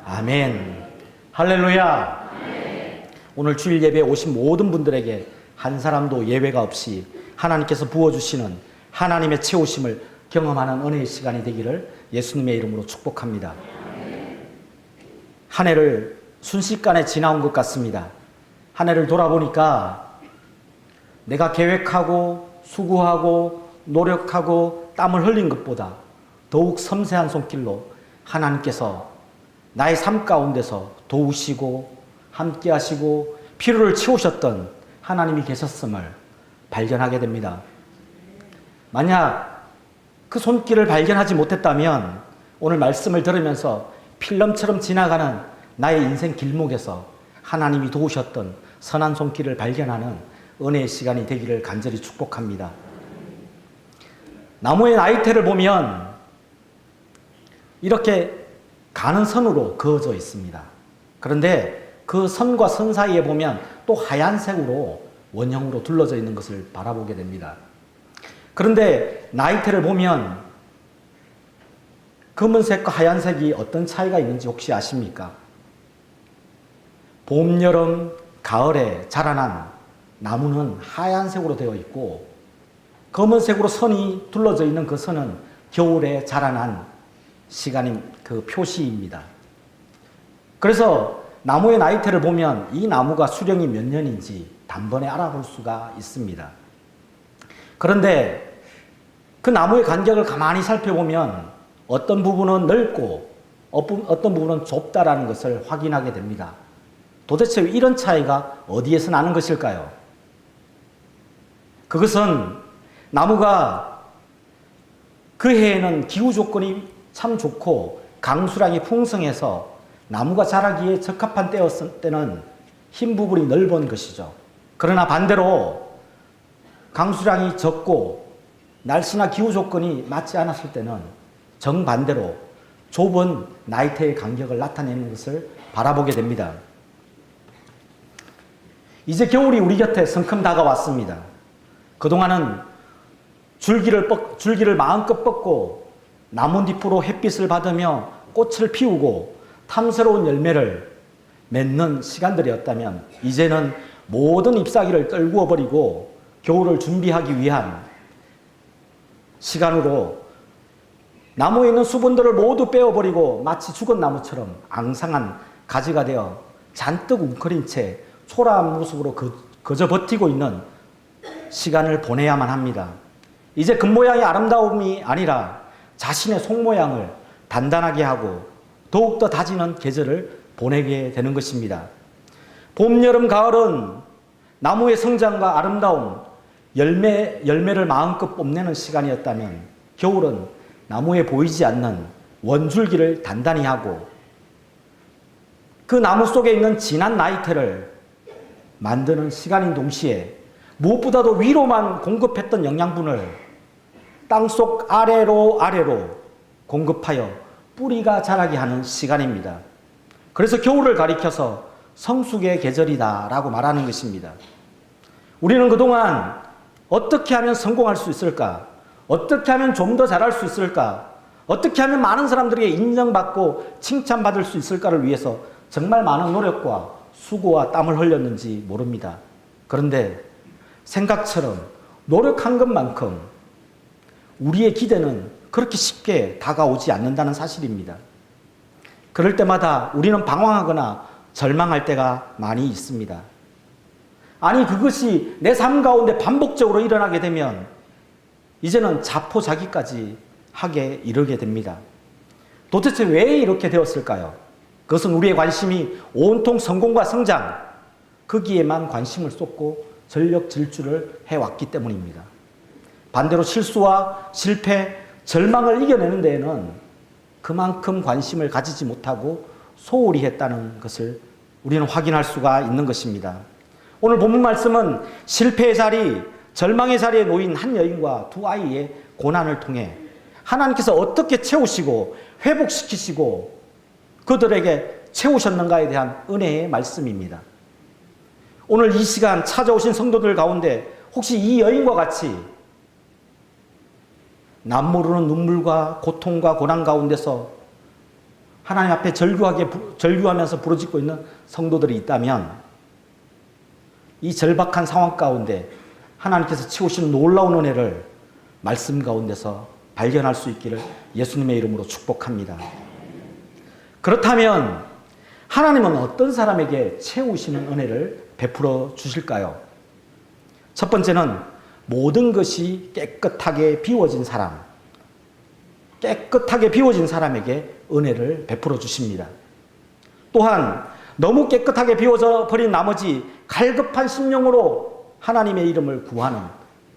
아멘. 할렐루야. 오늘 주일 예배에 오신 모든 분들에게 한 사람도 예외가 없이 하나님께서 부어주시는 하나님의 채우심을 경험하는 은혜의 시간이 되기를 예수님의 이름으로 축복합니다. 한 해를 순식간에 지나온 것 같습니다. 한 해를 돌아보니까 내가 계획하고 수고하고 노력하고 땀을 흘린 것보다 더욱 섬세한 손길로 하나님께서 나의 삶 가운데서 도우시고 함께 하시고 필요를 채우셨던 하나님이 계셨음을 발견하게 됩니다. 만약 그 손길을 발견하지 못했다면 오늘 말씀을 들으면서 필름처럼 지나가는 나의 인생 길목에서 하나님이 도우셨던 선한 손길을 발견하는 은혜의 시간이 되기를 간절히 축복합니다. 나무의 나이테를 보면 이렇게 가는 선으로 그어져 있습니다. 그런데 그 선과 선 사이에 보면 또 하얀색으로 원형으로 둘러져 있는 것을 바라보게 됩니다. 그런데 나이테를 보면 검은색과 하얀색이 어떤 차이가 있는지 혹시 아십니까? 봄, 여름, 가을에 자라난 나무는 하얀색으로 되어 있고 검은색으로 선이 둘러져 있는 그 선은 겨울에 자라난 시간인 그 표시입니다. 그래서 나무의 나이테를 보면 이 나무가 수령이 몇 년인지 단번에 알아볼 수가 있습니다. 그런데 그 나무의 간격을 가만히 살펴보면 어떤 부분은 넓고 어떤 부분은 좁다라는 것을 확인하게 됩니다. 도대체 이런 차이가 어디에서 나는 것일까요? 그것은 나무가 그 해에는 기후 조건이 참 좋고 강수량이 풍성해서 나무가 자라기에 적합한 때는 흰 부분이 넓은 것이죠. 그러나 반대로 강수량이 적고 날씨나 기후 조건이 맞지 않았을 때는 정반대로 좁은 나이테의 간격을 나타내는 것을 바라보게 됩니다. 이제 겨울이 우리 곁에 성큼 다가왔습니다. 그동안은 줄기를 마음껏 뻗고 나뭇잎으로 햇빛을 받으며 꽃을 피우고 탐스러운 열매를 맺는 시간들이었다면 이제는 모든 잎사귀를 떨구어 버리고 겨울을 준비하기 위한 시간으로 나무에 있는 수분들을 모두 빼어버리고 마치 죽은 나무처럼 앙상한 가지가 되어 잔뜩 웅크린 채 초라한 모습으로 그저 버티고 있는 시간을 보내야만 합니다. 이제 겉모양의 아름다움이 아니라 자신의 속모양을 단단하게 하고 더욱더 다지는 계절을 보내게 되는 것입니다. 봄, 여름, 가을은 나무의 성장과 아름다움, 열매를 마음껏 뽐내는 시간이었다면 겨울은 나무에 보이지 않는 원줄기를 단단히 하고 그 나무 속에 있는 진한 나이테를 만드는 시간인 동시에 무엇보다도 위로만 공급했던 영양분을 땅속 아래로 공급하여 뿌리가 자라게 하는 시간입니다. 그래서 겨울을 가리켜서 성숙의 계절이다 라고 말하는 것입니다. 우리는 그동안 어떻게 하면 성공할 수 있을까? 어떻게 하면 좀 더 잘할 수 있을까? 어떻게 하면 많은 사람들에게 인정받고 칭찬받을 수 있을까를 위해서 정말 많은 노력과 수고와 땀을 흘렸는지 모릅니다. 그런데 생각처럼 노력한 것만큼 우리의 기대는 그렇게 쉽게 다가오지 않는다는 사실입니다. 그럴 때마다 우리는 방황하거나 절망할 때가 많이 있습니다. 아니 그것이 내 삶 가운데 반복적으로 일어나게 되면 이제는 자포자기까지 하게 이르게 됩니다. 도대체 왜 이렇게 되었을까요? 그것은 우리의 관심이 온통 성공과 성장, 거기에만 관심을 쏟고 전력 질주를 해왔기 때문입니다. 반대로 실수와 실패, 절망을 이겨내는 데에는 그만큼 관심을 가지지 못하고 소홀히 했다는 것을 우리는 확인할 수가 있는 것입니다. 오늘 본문 말씀은 실패의 자리, 절망의 자리에 놓인 한 여인과 두 아이의 고난을 통해 하나님께서 어떻게 채우시고 회복시키시고 그들에게 채우셨는가에 대한 은혜의 말씀입니다. 오늘 이 시간 찾아오신 성도들 가운데 혹시 이 여인과 같이 남모르는 눈물과 고통과 고난 가운데서 하나님 앞에 절규하면서 부르짖고 있는 성도들이 있다면 이 절박한 상황 가운데 하나님께서 채우시는 놀라운 은혜를 말씀 가운데서 발견할 수 있기를 예수님의 이름으로 축복합니다. 그렇다면 하나님은 어떤 사람에게 채우시는 은혜를 베풀어 주실까요? 첫 번째는 모든 것이 깨끗하게 비워진 사람, 깨끗하게 비워진 사람에게 은혜를 베풀어 주십니다. 또한 너무 깨끗하게 비워져 버린 나머지 갈급한 심령으로 하나님의 이름을 구하는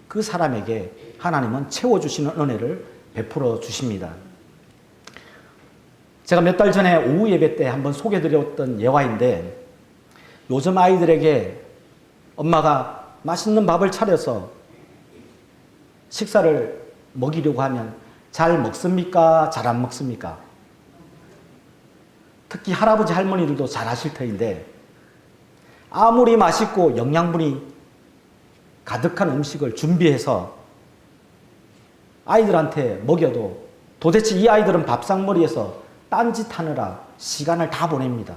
그 사람에게 하나님은 채워주시는 은혜를 베풀어 주십니다. 제가 몇 달 전에 오후 예배 때 한번 소개드렸던 예화인데, 요즘 아이들에게 엄마가 맛있는 밥을 차려서 식사를 먹이려고 하면 잘 먹습니까? 잘 안 먹습니까? 특히 할아버지 할머니들도 잘 아실 터인데, 아무리 맛있고 영양분이 가득한 음식을 준비해서 아이들한테 먹여도 도대체 이 아이들은 밥상머리에서 딴짓하느라 시간을 다 보냅니다.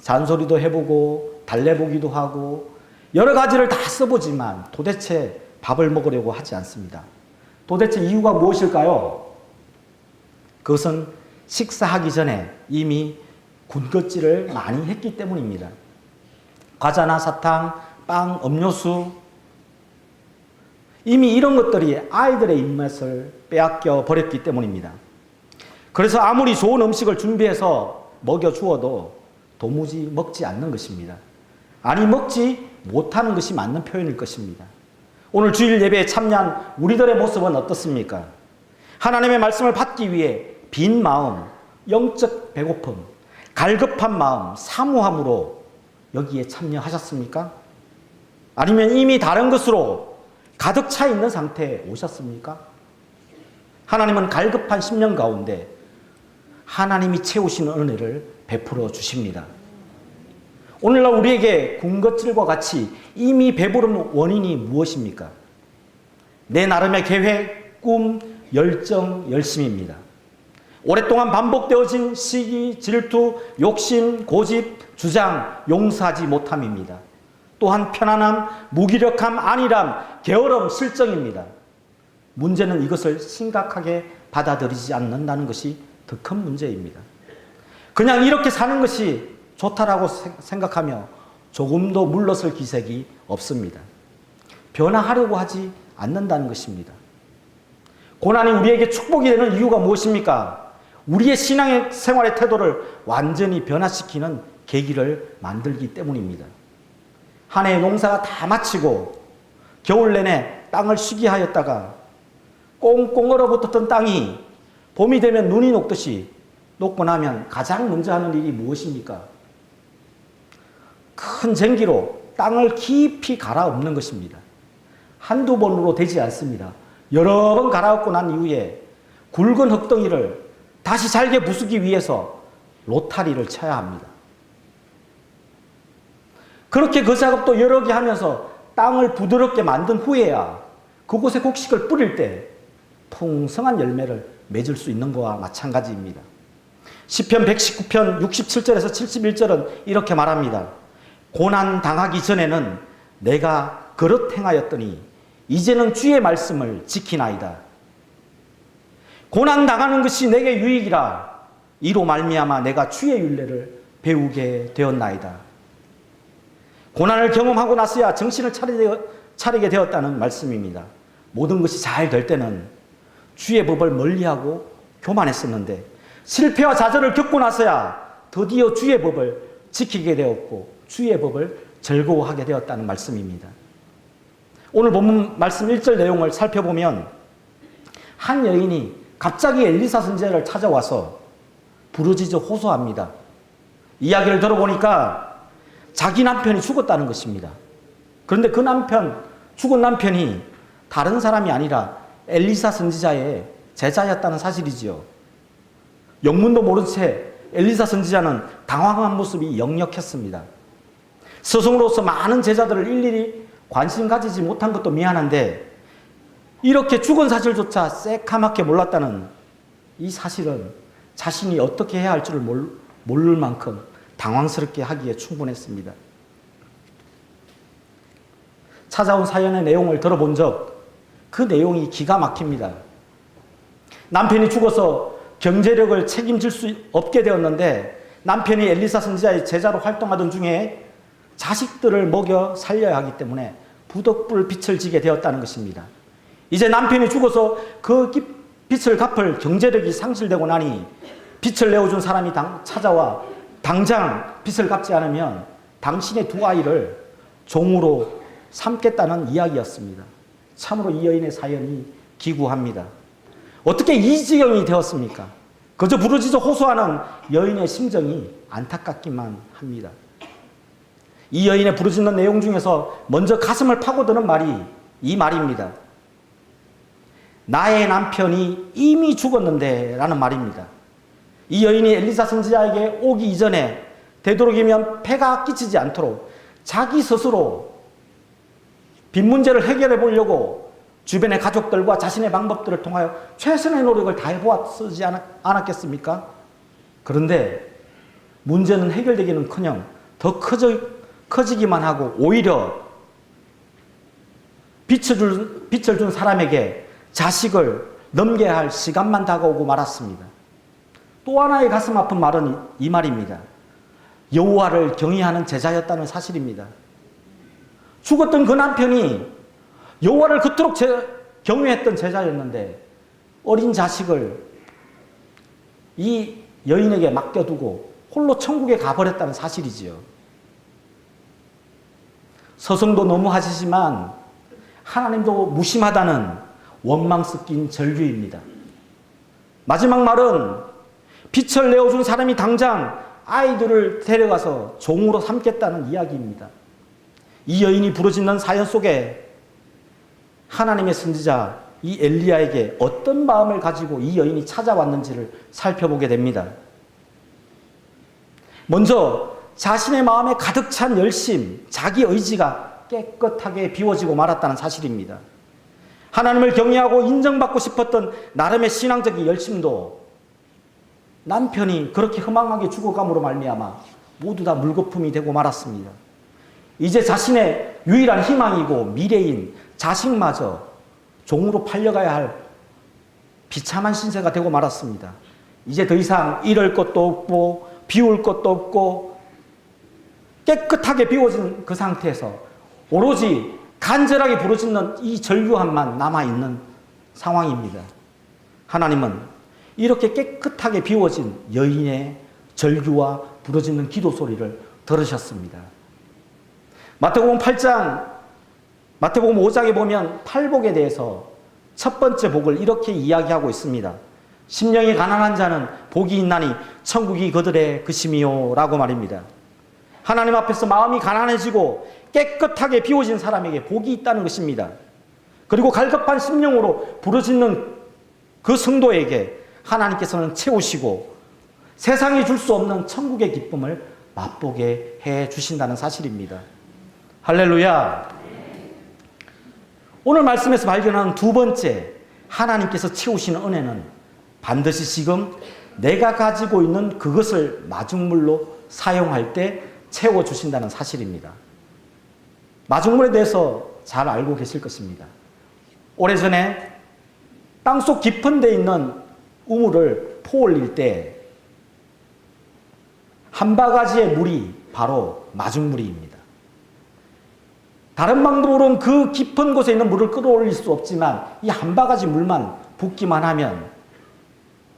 잔소리도 해보고 달래보기도 하고 여러 가지를 다 써보지만 도대체 밥을 먹으려고 하지 않습니다. 도대체 이유가 무엇일까요? 그것은 식사하기 전에 이미 군것질을 많이 했기 때문입니다. 과자나 사탕, 빵, 음료수, 이미 이런 것들이 아이들의 입맛을 빼앗겨 버렸기 때문입니다. 그래서 아무리 좋은 음식을 준비해서 먹여주어도 도무지 먹지 않는 것입니다. 아니, 먹지 못하는 것이 맞는 표현일 것입니다. 오늘 주일 예배에 참여한 우리들의 모습은 어떻습니까? 하나님의 말씀을 받기 위해 빈 마음, 영적 배고픔, 갈급한 마음, 사모함으로 여기에 참여하셨습니까? 아니면 이미 다른 것으로 가득 차 있는 상태에 오셨습니까? 하나님은 갈급한 심령 가운데 하나님이 채우시는 은혜를 베풀어 주십니다. 오늘날 우리에게 군것질과 같이 이미 배부른 원인이 무엇입니까? 내 나름의 계획, 꿈, 열정, 열심입니다. 오랫동안 반복되어진 시기, 질투, 욕심, 고집, 주장, 용서하지 못함입니다. 또한 편안함, 무기력함, 안일함, 게으름, 실정입니다. 문제는 이것을 심각하게 받아들이지 않는다는 것이 더 큰 문제입니다. 그냥 이렇게 사는 것이 좋다라고 생각하며 조금도 물러설 기색이 없습니다. 변화하려고 하지 않는다는 것입니다. 고난이 우리에게 축복이 되는 이유가 무엇입니까? 우리의 신앙의 생활의 태도를 완전히 변화시키는 계기를 만들기 때문입니다. 한 해의 농사가 다 마치고 겨울 내내 땅을 쉬게 하였다가 꽁꽁 얼어붙었던 땅이 봄이 되면 눈이 녹듯이 녹고 나면 가장 먼저 하는 일이 무엇입니까? 큰 쟁기로 땅을 깊이 갈아엎는 것입니다. 한두 번으로 되지 않습니다. 여러 번 갈아엎고 난 이후에 굵은 흙덩이를 다시 잘게 부수기 위해서 로타리를 쳐야 합니다. 그렇게 그 작업도 여러 개 하면서 땅을 부드럽게 만든 후에야 그곳에 곡식을 뿌릴 때 풍성한 열매를 맺을 수 있는 것과 마찬가지입니다. 시편 119편 67절에서 71절은 이렇게 말합니다. 고난 당하기 전에는 내가 그릇 행하였더니 이제는 주의 말씀을 지키나이다. 고난 당하는 것이 내게 유익이라 이로 말미암아 내가 주의 율례를 배우게 되었나이다. 고난을 경험하고 나서야 정신을 차리게 되었다는 말씀입니다. 모든 것이 잘 될 때는 주의 법을 멀리하고 교만했었는데 실패와 좌절을 겪고 나서야 드디어 주의 법을 지키게 되었고 주의 법을 즐거워하게 되었다는 말씀입니다. 오늘 본문 말씀 1절 내용을 살펴보면 한 여인이 갑자기 엘리사 선지자를 찾아와서 부르짖어 호소합니다. 이야기를 들어보니까 자기 남편이 죽었다는 것입니다. 그런데 그 죽은 남편이 다른 사람이 아니라 엘리사 선지자의 제자였다는 사실이지요. 영문도 모른 채 엘리사 선지자는 당황한 모습이 역력했습니다. 스승으로서 많은 제자들을 일일이 관심 가지지 못한 것도 미안한데 이렇게 죽은 사실조차 새카맣게 몰랐다는 이 사실은 자신이 어떻게 해야 할 줄을 모를 만큼 당황스럽게 하기에 충분했습니다. 찾아온 사연의 내용을 들어본 적, 그 내용이 기가 막힙니다. 남편이 죽어서 경제력을 책임질 수 없게 되었는데 남편이 엘리사 선지자의 제자로 활동하던 중에 자식들을 먹여 살려야 하기 때문에 부덕불 빚을 지게 되었다는 것입니다. 이제 남편이 죽어서 그 빚을 갚을 경제력이 상실되고 나니 빚을 내어준 사람이 찾아와 당장 빚을 갚지 않으면 당신의 두 아이를 종으로 삼겠다는 이야기였습니다. 참으로 이 여인의 사연이 기구합니다. 어떻게 이 지경이 되었습니까? 그저 부르짖어 호소하는 여인의 심정이 안타깝기만 합니다. 이 여인의 부르짖는 내용 중에서 먼저 가슴을 파고드는 말이 이 말입니다. 나의 남편이 이미 죽었는데 라는 말입니다. 이 여인이 엘리사 선지자에게 오기 이전에 되도록이면 폐가 끼치지 않도록 자기 스스로 빚 문제를 해결해 보려고 주변의 가족들과 자신의 방법들을 통하여 최선의 노력을 다해 보았지 않았겠습니까? 그런데 문제는 해결되기는커녕 더 커지기만 하고 오히려 빚을 준 사람에게 자식을 넘겨야 할 시간만 다가오고 말았습니다. 또 하나의 가슴 아픈 말은 이 말입니다. 여호와를 경외하는 제자였다는 사실입니다. 죽었던 그 남편이 여호와를 그토록 경외했던 제자였는데 어린 자식을 이 여인에게 맡겨두고 홀로 천국에 가버렸다는 사실이지요. 서성도 너무 하시지만 하나님도 무심하다는 원망 섞인 절규입니다. 마지막 말은 빚을 내어준 사람이 당장 아이들을 데려가서 종으로 삼겠다는 이야기입니다. 이 여인이 부르짖는 사연 속에 하나님의 선지자 이 엘리야에게 어떤 마음을 가지고 이 여인이 찾아왔는지를 살펴보게 됩니다. 먼저 자신의 마음에 가득 찬 열심, 자기 의지가 깨끗하게 비워지고 말았다는 사실입니다. 하나님을 경외하고 인정받고 싶었던 나름의 신앙적인 열심도 남편이 그렇게 허망하게 죽어감으로 말미암아 모두 다 물거품이 되고 말았습니다. 이제 자신의 유일한 희망이고 미래인 자식마저 종으로 팔려가야 할 비참한 신세가 되고 말았습니다. 이제 더 이상 잃을 것도 없고 비울 것도 없고 깨끗하게 비워진 그 상태에서 오로지 간절하게 부르짖는 이 절규함만 남아있는 상황입니다. 하나님은 이렇게 깨끗하게 비워진 여인의 절규와 부르짖는 기도 소리를 들으셨습니다. 마태복음 5장에 보면 팔복에 대해서 첫 번째 복을 이렇게 이야기하고 있습니다. 심령이 가난한 자는 복이 있나니 천국이 그들의 것임이요 라고 말입니다. 하나님 앞에서 마음이 가난해지고 깨끗하게 비워진 사람에게 복이 있다는 것입니다. 그리고 갈급한 심령으로 부르짖는 그 성도에게 하나님께서는 채우시고 세상이 줄 수 없는 천국의 기쁨을 맛보게 해 주신다는 사실입니다. 할렐루야. 오늘 말씀에서 발견하는 두 번째 하나님께서 채우시는 은혜는 반드시 지금 내가 가지고 있는 그것을 마중물로 사용할 때 채워주신다는 사실입니다. 마중물에 대해서 잘 알고 계실 것입니다. 오래전에 땅속 깊은 데 있는 우물을 포올릴 때 한 바가지의 물이 바로 마중물입니다. 다른 방법으로는 그 깊은 곳에 있는 물을 끌어올릴 수 없지만 이 한 바가지 물만 붓기만 하면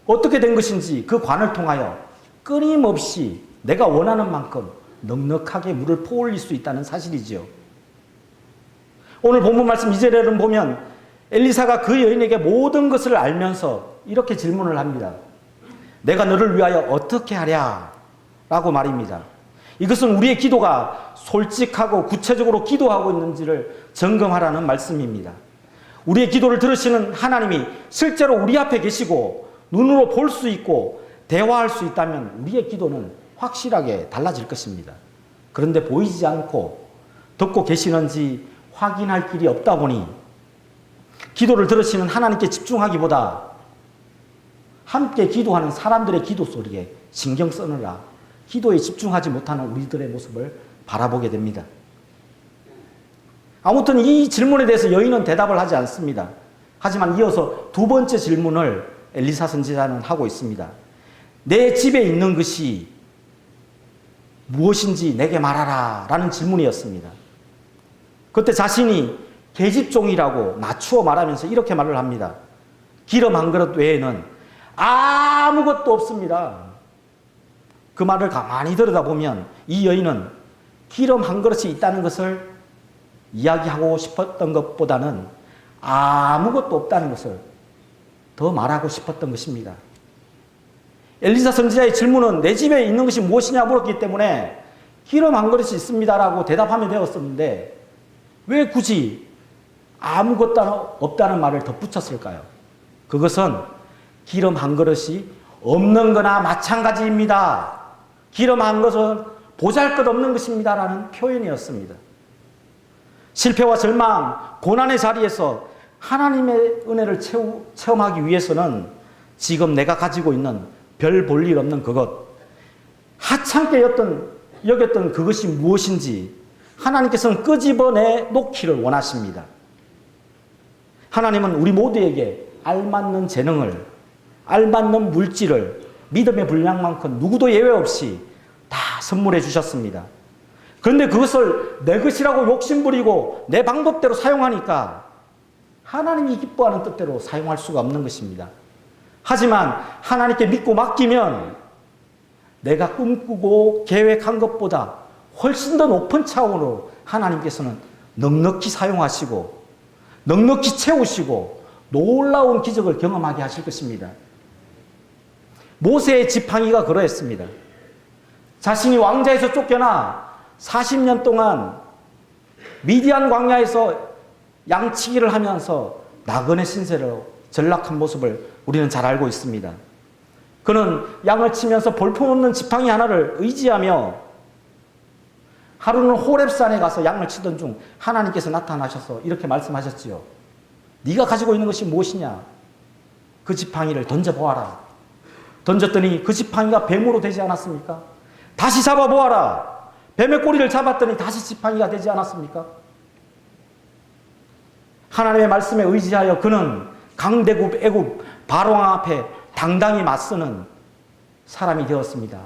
어떻게 된 것인지 그 관을 통하여 끊임없이 내가 원하는 만큼 넉넉하게 물을 포올릴 수 있다는 사실이지요. 오늘 본문 말씀 2절에는 보면 엘리사가 그 여인에게 모든 것을 알면서 이렇게 질문을 합니다. 내가 너를 위하여 어떻게 하랴? 라고 말입니다. 이것은 우리의 기도가 솔직하고 구체적으로 기도하고 있는지를 점검하라는 말씀입니다. 우리의 기도를 들으시는 하나님이 실제로 우리 앞에 계시고 눈으로 볼 수 있고 대화할 수 있다면 우리의 기도는 확실하게 달라질 것입니다. 그런데 보이지 않고 듣고 계시는지 확인할 길이 없다 보니 기도를 들으시는 하나님께 집중하기보다 함께 기도하는 사람들의 기도 소리에 신경 쓰느라 기도에 집중하지 못하는 우리들의 모습을 바라보게 됩니다. 아무튼 이 질문에 대해서 여인은 대답을 하지 않습니다. 하지만 이어서 두 번째 질문을 엘리사 선지자는 하고 있습니다. 내 집에 있는 것이 무엇인지 내게 말하라 라는 질문이었습니다. 그때 자신이 계집종이라고 낮추어 말하면서 이렇게 말을 합니다. 기름 한 그릇 외에는 아무것도 없습니다. 그 말을 가만히 들여다보면 이 여인은 기름 한 그릇이 있다는 것을 이야기하고 싶었던 것보다는 아무것도 없다는 것을 더 말하고 싶었던 것입니다. 엘리사 선지자의 질문은 내 집에 있는 것이 무엇이냐 물었기 때문에 기름 한 그릇이 있습니다라고 대답하면 되었었는데 왜 굳이 아무것도 없다는 말을 덧붙였을까요? 그것은 기름 한 그릇이 없는 거나 마찬가지입니다. 기름 한 것은 보잘것없는 것입니다라는 표현이었습니다. 실패와 절망, 고난의 자리에서 하나님의 은혜를 체험하기 위해서는 지금 내가 가지고 있는 별 볼 일 없는 그것, 하찮게 여겼던 그것이 무엇인지 하나님께서는 끄집어내 놓기를 원하십니다. 하나님은 우리 모두에게 알맞는 재능을, 알맞는 물질을 믿음의 분량만큼 누구도 예외 없이 다 선물해 주셨습니다. 그런데 그것을 내 것이라고 욕심부리고 내 방법대로 사용하니까 하나님이 기뻐하는 뜻대로 사용할 수가 없는 것입니다. 하지만 하나님께 믿고 맡기면 내가 꿈꾸고 계획한 것보다 훨씬 더 높은 차원으로 하나님께서는 넉넉히 사용하시고 넉넉히 채우시고 놀라운 기적을 경험하게 하실 것입니다. 모세의 지팡이가 그러했습니다. 자신이 왕자에서 쫓겨나 40년 동안 미디안 광야에서 양치기를 하면서 나그네 신세로 전락한 모습을 우리는 잘 알고 있습니다. 그는 양을 치면서 볼품없는 지팡이 하나를 의지하며 하루는 호렙산에 가서 양을 치던 중 하나님께서 나타나셔서 이렇게 말씀하셨지요. 네가 가지고 있는 것이 무엇이냐? 그 지팡이를 던져보아라. 던졌더니 그 지팡이가 뱀으로 되지 않았습니까? 다시 잡아보아라. 뱀의 꼬리를 잡았더니 다시 지팡이가 되지 않았습니까? 하나님의 말씀에 의지하여 그는 강대국 애굽 바로왕 앞에 당당히 맞서는 사람이 되었습니다.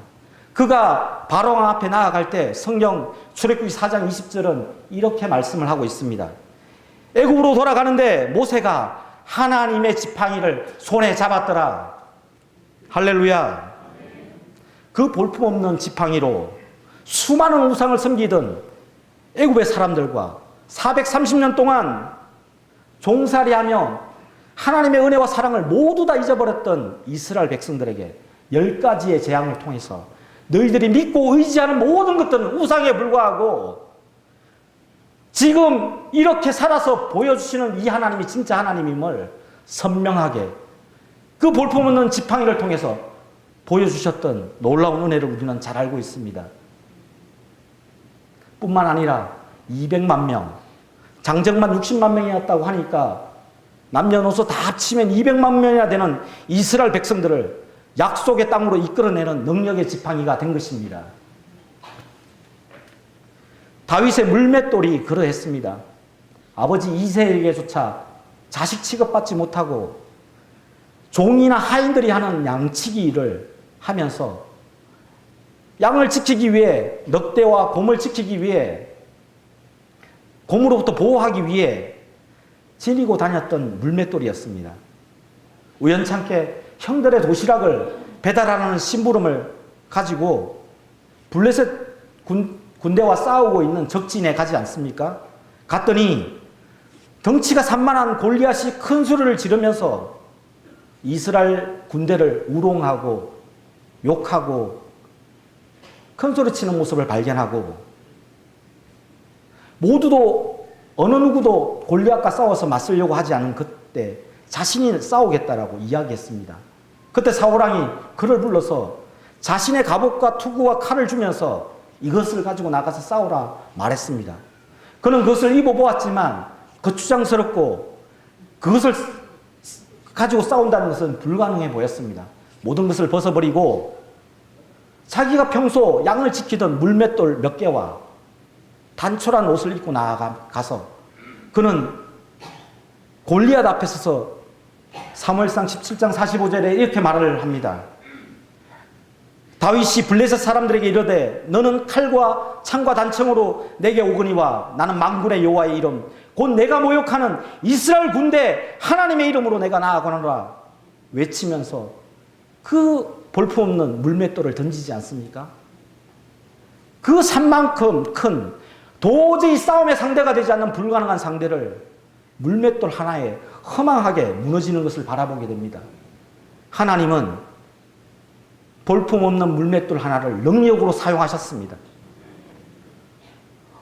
그가 바로왕 앞에 나아갈 때 성경 출애굽기 4장 20절은 이렇게 말씀을 하고 있습니다. 애굽으로 돌아가는데 모세가 하나님의 지팡이를 손에 잡았더라. 할렐루야. 그 볼품없는 지팡이로 수많은 우상을 섬기던 애굽의 사람들과 430년 동안 종살이하며 하나님의 은혜와 사랑을 모두 다 잊어버렸던 이스라엘 백성들에게 10가지의 재앙을 통해서 너희들이 믿고 의지하는 모든 것들은 우상에 불과하고 지금 이렇게 살아서 보여주시는 이 하나님이 진짜 하나님임을 선명하게 그 볼품없는 지팡이를 통해서 보여주셨던 놀라운 은혜를 우리는 잘 알고 있습니다. 뿐만 아니라 200만 명, 장정만 60만 명이었다고 하니까 남녀노소 다 합치면 200만 명이나 되는 이스라엘 백성들을 약속의 땅으로 이끌어내는 능력의 지팡이가 된 것입니다. 다윗의 물맷돌이 그러했습니다. 아버지 이새에게조차 자식 취급받지 못하고 종이나 하인들이 하는 양치기 일을 하면서 양을 지키기 위해, 늑대와 곰을 지키기 위해, 곰으로부터 보호하기 위해 지니고 다녔던 물맷돌이었습니다. 우연찮게 형들의 도시락을 배달하는 심부름을 가지고 블레셋 군대와 싸우고 있는 적진에 가지 않습니까? 갔더니 덩치가 산만한 골리앗이 큰 소리를 지르면서 이스라엘 군대를 우롱하고 욕하고 큰 소리 치는 모습을 발견하고 모두도 어느 누구도 골리앗과 싸워서 맞서려고 하지 않은 그때 자신이 싸우겠다라고 이야기했습니다. 그때 사울왕이 그를 불러서 자신의 갑옷과 투구와 칼을 주면서 이것을 가지고 나가서 싸우라 말했습니다. 그는 그것을 입어보았지만 거추장스럽고 그것을 가지고 싸운다는 것은 불가능해 보였습니다. 모든 것을 벗어버리고 자기가 평소 양을 지키던 물맷돌 몇 개와 단촐한 옷을 입고 나아가서 그는 골리앗 앞에 서서 사무엘상 17장 45절에 이렇게 말을 합니다. 다윗이 블레셋 사람들에게 이르되 너는 칼과 창과 단청으로 내게 오거니와 나는 만군의 여호와의 이름 곧 내가 모욕하는 이스라엘 군대 하나님의 이름으로 내가 나아가노라 외치면서 그 볼품없는 물맷돌을 던지지 않습니까? 그 산만큼 큰 도저히 싸움의 상대가 되지 않는 불가능한 상대를 물맷돌 하나에 허망하게 무너지는 것을 바라보게 됩니다. 하나님은 볼품없는 물맷돌 하나를 능력으로 사용하셨습니다.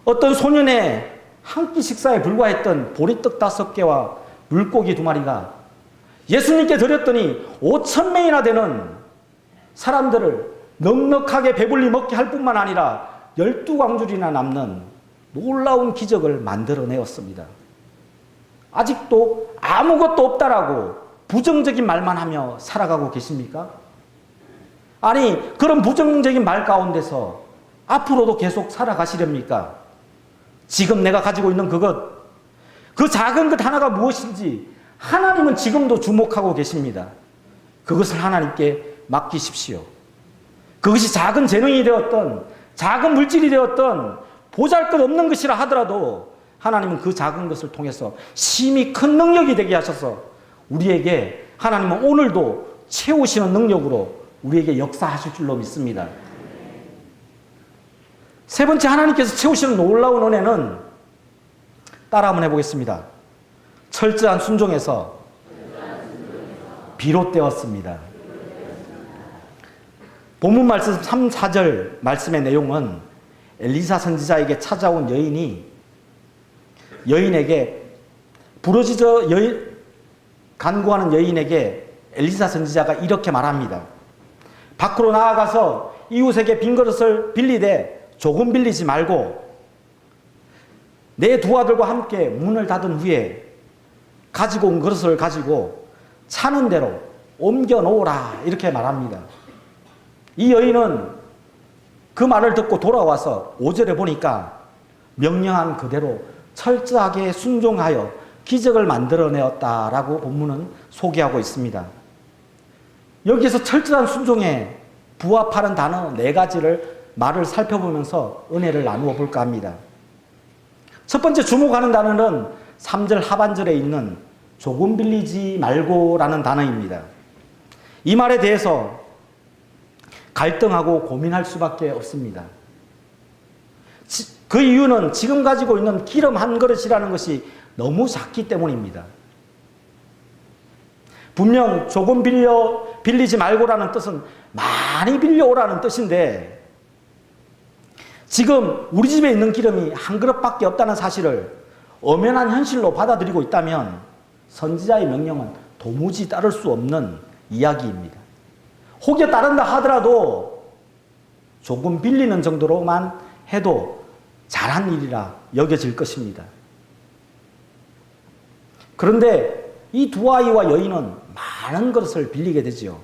어떤 소년의 한 끼 식사에 불과했던 보리떡 5개와 물고기 2마리가 예수님께 드렸더니 5,000명이나 되는 사람들을 넉넉하게 배불리 먹게 할 뿐만 아니라 12광줄이나 남는 놀라운 기적을 만들어내었습니다. 아직도 아무것도 없다라고 부정적인 말만 하며 살아가고 계십니까? 아니, 그런 부정적인 말 가운데서 앞으로도 계속 살아가시렵니까? 지금 내가 가지고 있는 그것, 그 작은 것 하나가 무엇인지 하나님은 지금도 주목하고 계십니다. 그것을 하나님께 맡기십시오. 그것이 작은 재능이 되었던, 작은 물질이 되었던, 보잘것없는 것이라 하더라도 하나님은 그 작은 것을 통해서 심히 큰 능력이 되게 하셔서 우리에게 하나님은 오늘도 채우시는 능력으로 우리에게 역사하실 줄로 믿습니다. 세 번째, 하나님께서 채우시는 놀라운 은혜는 따라 한번 해보겠습니다. 철저한 순종에서 비롯되었습니다. 본문 말씀 3, 4절 말씀의 내용은 엘리사 선지자에게 찾아온 여인에게 부르짖어 간구하는 여인에게 엘리사 선지자가 이렇게 말합니다. 밖으로 나아가서 이웃에게 빈 그릇을 빌리되 조금 빌리지 말고 내 두 아들과 함께 문을 닫은 후에 가지고 온 그릇을 가지고 차는 대로 옮겨 놓으라 이렇게 말합니다. 이 여인은 그 말을 듣고 돌아와서 5절에 보니까 명령한 그대로 철저하게 순종하여 기적을 만들어내었다라고 본문은 소개하고 있습니다. 여기에서 철저한 순종에 부합하는 단어 4가지를 말을 살펴보면서 은혜를 나누어 볼까 합니다. 첫 번째 주목하는 단어는 3절 하반절에 있는 조금 빌리지 말고라는 단어입니다. 이 말에 대해서 갈등하고 고민할 수밖에 없습니다. 그 이유는 지금 가지고 있는 기름 한 그릇이라는 것이 너무 작기 때문입니다. 분명 조금 빌리지 말고라는 뜻은 많이 빌려오라는 뜻인데 지금 우리 집에 있는 기름이 한 그릇밖에 없다는 사실을 엄연한 현실로 받아들이고 있다면 선지자의 명령은 도무지 따를 수 없는 이야기입니다. 혹여 따른다 하더라도 조금 빌리는 정도로만 해도 잘한 일이라 여겨질 것입니다. 그런데 이 두 아이와 여인은 많은 것을 빌리게 되지요.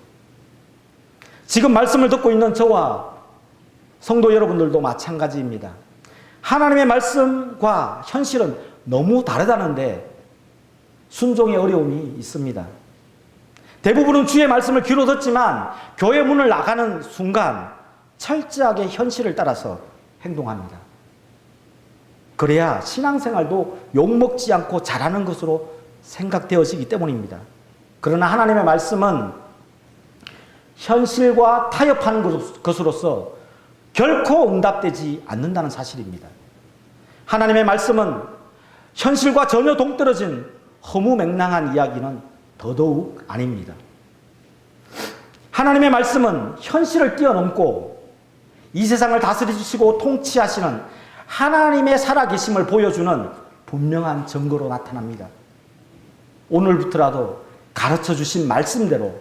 지금 말씀을 듣고 있는 저와 성도 여러분들도 마찬가지입니다. 하나님의 말씀과 현실은 너무 다르다는데 순종의 어려움이 있습니다. 대부분은 주의 말씀을 귀로 듣지만 교회 문을 나가는 순간 철저하게 현실을 따라서 행동합니다. 그래야 신앙생활도 욕먹지 않고 잘하는 것으로 생각되어지기 때문입니다. 그러나 하나님의 말씀은 현실과 타협하는 것으로서 결코 응답되지 않는다는 사실입니다. 하나님의 말씀은 현실과 전혀 동떨어진 허무맹랑한 이야기는 더더욱 아닙니다. 하나님의 말씀은 현실을 뛰어넘고 이 세상을 다스리시고 통치하시는 하나님의 살아계심을 보여주는 분명한 증거로 나타납니다. 오늘부터라도 가르쳐 주신 말씀대로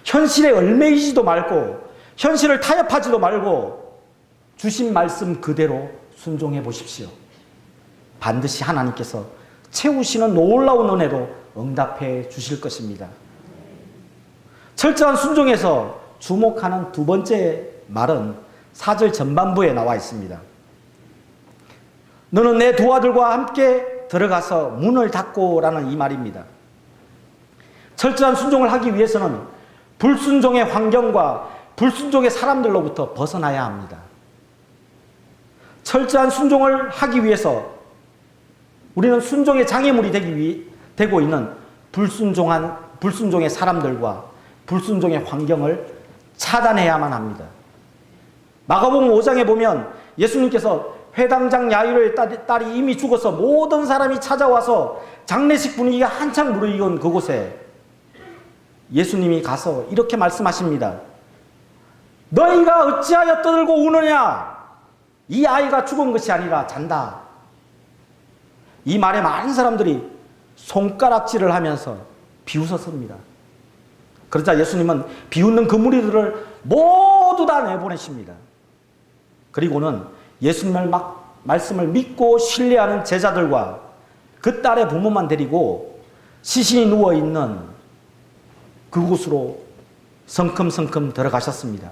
현실에 얽매이지도 말고 현실을 타협하지도 말고 주신 말씀 그대로 순종해 보십시오. 반드시 하나님께서 채우시는 놀라운 은혜로 응답해 주실 것입니다. 철저한 순종에서 주목하는 두 번째 말은 4절 전반부에 나와 있습니다. 너는 내 두 아들과 함께 들어가서 문을 닫고 라는 이 말입니다. 철저한 순종을 하기 위해서는 불순종의 환경과 불순종의 사람들로부터 벗어나야 합니다. 철저한 순종을 하기 위해서 우리는 순종의 장애물이 되고 있는 불순종의 사람들과 불순종의 환경을 차단해야만 합니다. 마가복음 5장에 보면 예수님께서 회당장 야이로의 딸이 이미 죽어서 모든 사람이 찾아와서 장례식 분위기가 한창 무르익은 그곳에 예수님이 가서 이렇게 말씀하십니다. 너희가 어찌하여 떠들고 우느냐? 이 아이가 죽은 것이 아니라 잔다. 이 말에 많은 사람들이 손가락질을 하면서 비웃었습니다. 그러자 예수님은 비웃는 그 무리들을 모두 다 내보내십니다. 그리고는 예수님의 말씀을 믿고 신뢰하는 제자들과 그 딸의 부모만 데리고 시신이 누워있는 그곳으로 성큼성큼 들어가셨습니다.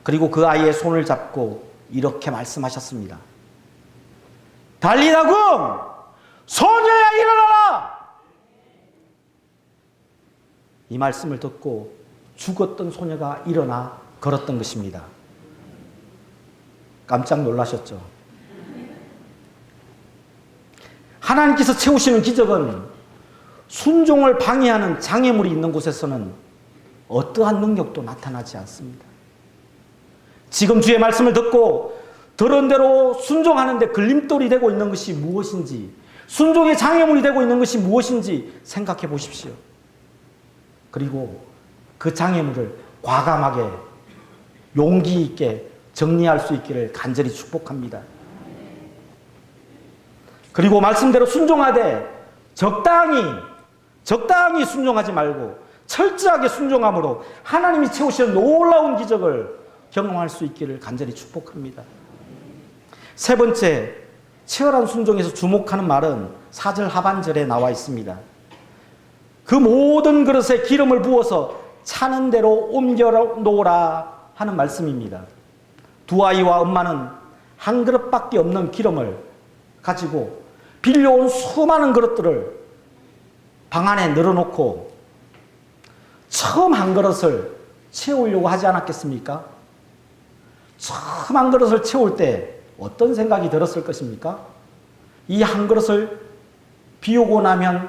그리고 그 아이의 손을 잡고 이렇게 말씀하셨습니다. 달리다금 소녀야 일어나라! 이 말씀을 듣고 죽었던 소녀가 일어나 걸었던 것입니다. 깜짝 놀라셨죠? 하나님께서 채우시는 기적은 순종을 방해하는 장애물이 있는 곳에서는 어떠한 능력도 나타나지 않습니다. 지금 주의 말씀을 듣고 들은 대로 순종하는데 걸림돌이 되고 있는 것이 무엇인지, 순종의 장애물이 되고 있는 것이 무엇인지 생각해 보십시오. 그리고 그 장애물을 과감하게 용기 있게 정리할 수 있기를 간절히 축복합니다. 그리고 말씀대로 순종하되 적당히 순종하지 말고 철저하게 순종함으로 하나님이 채우시는 놀라운 기적을 경험할 수 있기를 간절히 축복합니다. 세 번째, 치열한 순종에서 주목하는 말은 4절 하반절에 나와 있습니다. 그 모든 그릇에 기름을 부어서 차는 대로 옮겨 놓으라 하는 말씀입니다. 두 아이와 엄마는 한 그릇밖에 없는 기름을 가지고 빌려온 수많은 그릇들을 방 안에 늘어놓고 처음 한 그릇을 채우려고 하지 않았겠습니까? 처음 한 그릇을 채울 때 어떤 생각이 들었을 것입니까? 이 한 그릇을 비우고 나면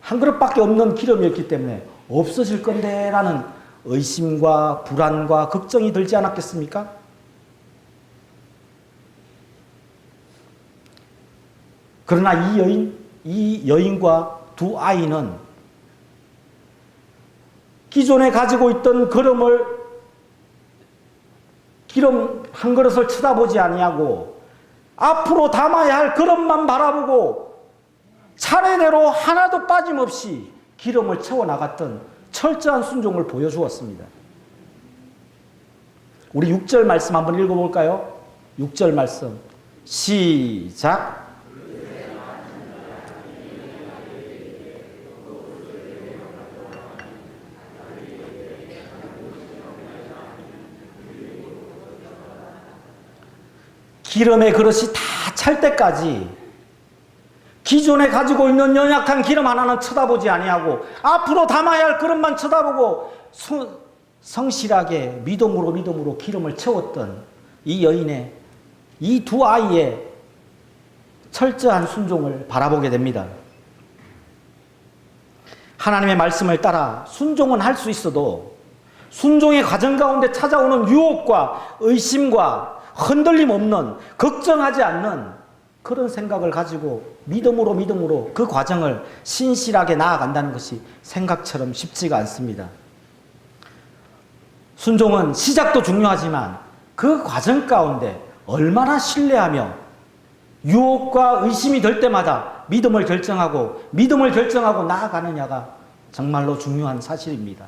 한 그릇밖에 없는 기름이었기 때문에 없어질 건데 라는 의심과 불안과 걱정이 들지 않았겠습니까? 그러나 이 여인과 두 아이는 기존에 가지고 있던 기름 한 그릇을 쳐다보지 아니하고 앞으로 담아야 할 그릇만 바라보고 차례대로 하나도 빠짐없이 기름을 채워나갔던 철저한 순종을 보여주었습니다. 우리 6절 말씀 한번 읽어볼까요? 6절 말씀 시작. 기름의 그릇이 다 찰 때까지 기존에 가지고 있는 연약한 기름 하나는 쳐다보지 아니하고 앞으로 담아야 할 그릇만 쳐다보고 성실하게 믿음으로 기름을 채웠던 이 여인의 이 두 아이의 철저한 순종을 바라보게 됩니다. 하나님의 말씀을 따라 순종은 할 수 있어도 순종의 과정 가운데 찾아오는 유혹과 의심과 흔들림 없는, 걱정하지 않는 그런 생각을 가지고 믿음으로 그 과정을 신실하게 나아간다는 것이 생각처럼 쉽지가 않습니다. 순종은 시작도 중요하지만 그 과정 가운데 얼마나 신뢰하며 유혹과 의심이 될 때마다 믿음을 결정하고 나아가느냐가 정말로 중요한 사실입니다.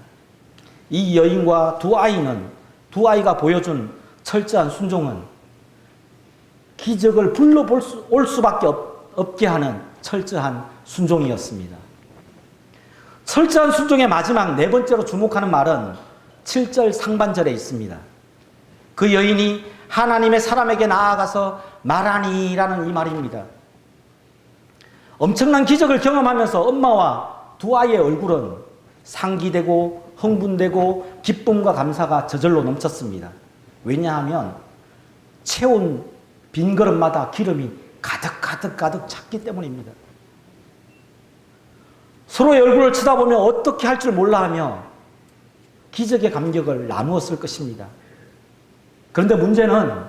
이 여인과 두 아이가 보여준 철저한 순종은 기적을 올 수밖에 없게 하는 철저한 순종이었습니다. 철저한 순종의 마지막 네 번째로 주목하는 말은 7절 상반절에 있습니다. 그 여인이 하나님의 사람에게 나아가서 말하니라는 이 말입니다. 엄청난 기적을 경험하면서 엄마와 두 아이의 얼굴은 상기되고 흥분되고 기쁨과 감사가 저절로 넘쳤습니다. 왜냐하면 채운 빈 그릇마다 기름이 가득 찼기 때문입니다. 서로의 얼굴을 쳐다보며 어떻게 할 줄 몰라 하며 기적의 감격을 나누었을 것입니다. 그런데 문제는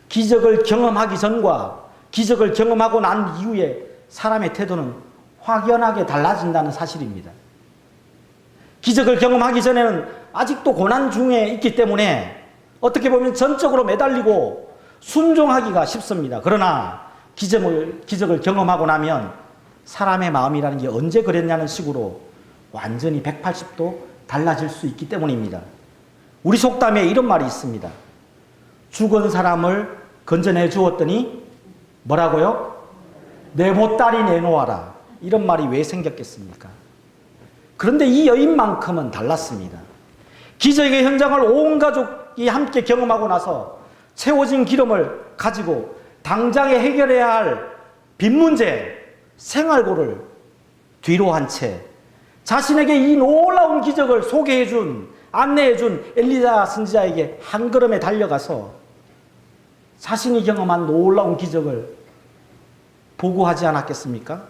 기적을 경험하기 전과 기적을 경험하고 난 이후에 사람의 태도는 확연하게 달라진다는 사실입니다. 기적을 경험하기 전에는 아직도 고난 중에 있기 때문에 어떻게 보면 전적으로 매달리고 순종하기가 쉽습니다. 그러나 기적을 경험하고 나면 사람의 마음이라는 게 언제 그랬냐는 식으로 완전히 180도 달라질 수 있기 때문입니다. 우리 속담에 이런 말이 있습니다. 죽은 사람을 건져내 주었더니 뭐라고요? 내 보따리 내놓아라. 이런 말이 왜 생겼겠습니까? 그런데 이 여인만큼은 달랐습니다. 기적의 현장을 온 가족이 함께 경험하고 나서 채워진 기름을 가지고 당장에 해결해야 할 빈 문제, 생활고를 뒤로 한 채 자신에게 이 놀라운 기적을 소개해준, 안내해준 엘리야 선지자에게 한 걸음에 달려가서 자신이 경험한 놀라운 기적을 보고하지 않았겠습니까?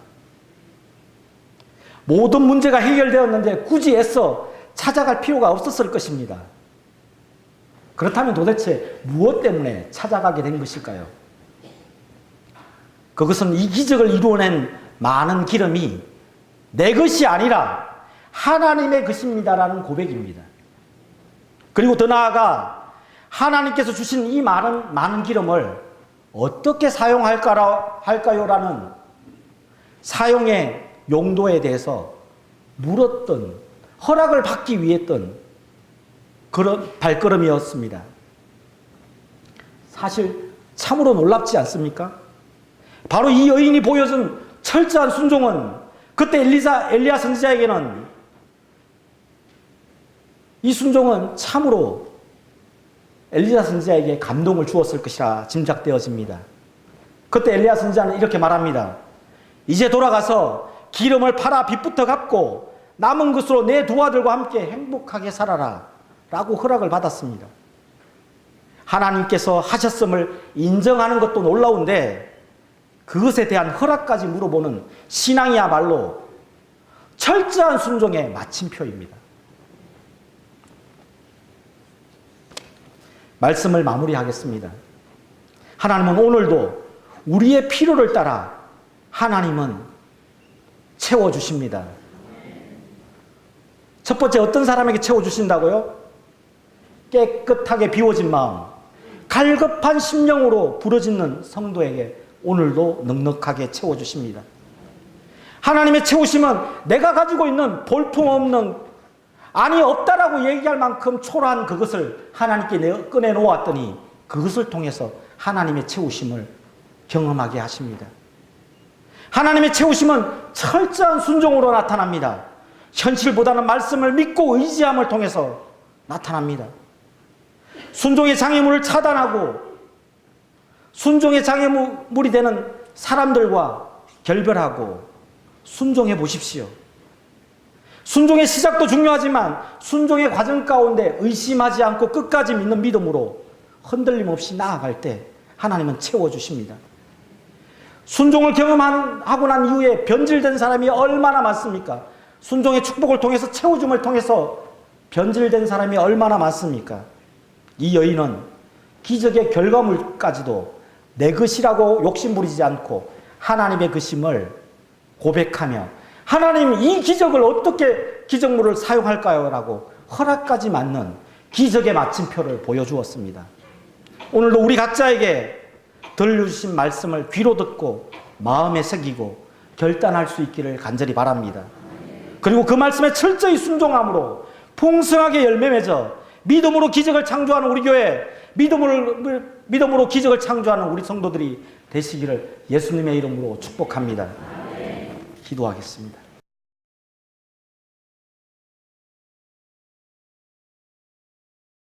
모든 문제가 해결되었는데 굳이 애써 찾아갈 필요가 없었을 것입니다. 그렇다면 도대체 무엇 때문에 찾아가게 된 것일까요? 그것은 이 기적을 이루어낸 많은 기름이 내 것이 아니라 하나님의 것입니다라는 고백입니다. 그리고 더 나아가 하나님께서 주신 이 많은 기름을 어떻게 사용할까요라는 사용의 용도에 대해서 물었던, 허락을 받기 위했던 그런 발걸음이었습니다. 사실 참으로 놀랍지 않습니까? 바로 이 여인이 보여준 철저한 순종은 그때 엘리야 선지자에게는 이 순종은 참으로 엘리야 선지자에게 감동을 주었을 것이라 짐작되어집니다. 그때 엘리야 선지자는 이렇게 말합니다. 이제 돌아가서 기름을 팔아 빚부터 갚고 남은 것으로 내 두 아들과 함께 행복하게 살아라 라고 허락을 받았습니다. 하나님께서 하셨음을 인정하는 것도 놀라운데 그것에 대한 허락까지 물어보는 신앙이야말로 철저한 순종의 마침표입니다. 말씀을 마무리하겠습니다. 하나님은 오늘도 우리의 필요를 따라 하나님은 채워주십니다. 첫 번째 어떤 사람에게 채워주신다고요? 깨끗하게 비워진 마음, 갈급한 심령으로 부르짖는 성도에게 오늘도 넉넉하게 채워주십니다. 하나님의 채우심은 내가 가지고 있는 볼품없는, 아니 없다라고 얘기할 만큼 초라한 그것을 하나님께 꺼내놓았더니 그것을 통해서 하나님의 채우심을 경험하게 하십니다. 하나님의 채우심은 철저한 순종으로 나타납니다. 현실보다는 말씀을 믿고 의지함을 통해서 나타납니다. 순종의 장애물을 차단하고 순종의 장애물이 되는 사람들과 결별하고 순종해 보십시오. 순종의 시작도 중요하지만 순종의 과정 가운데 의심하지 않고 끝까지 믿는 믿음으로 흔들림 없이 나아갈 때 하나님은 채워주십니다. 순종을 경험하고 난 이후에 변질된 사람이 얼마나 많습니까? 순종의 축복을 통해서 채워줌을 통해서 변질된 사람이 얼마나 많습니까? 이 여인은 기적의 결과물까지도 내 것이라고 욕심부리지 않고 하나님의 것임을 고백하며 하나님 이 기적을 어떻게 기적물을 사용할까요? 라고 허락까지 맞는 기적의 마침표를 보여주었습니다. 오늘도 우리 각자에게 들려주신 말씀을 귀로 듣고 마음에 새기고 결단할 수 있기를 간절히 바랍니다. 그리고 그 말씀에 철저히 순종함으로 풍성하게 열매 맺어 믿음으로 기적을 창조하는 우리 교회, 믿음으로 기적을 창조하는 우리 성도들이 되시기를 예수님의 이름으로 축복합니다. 기도하겠습니다.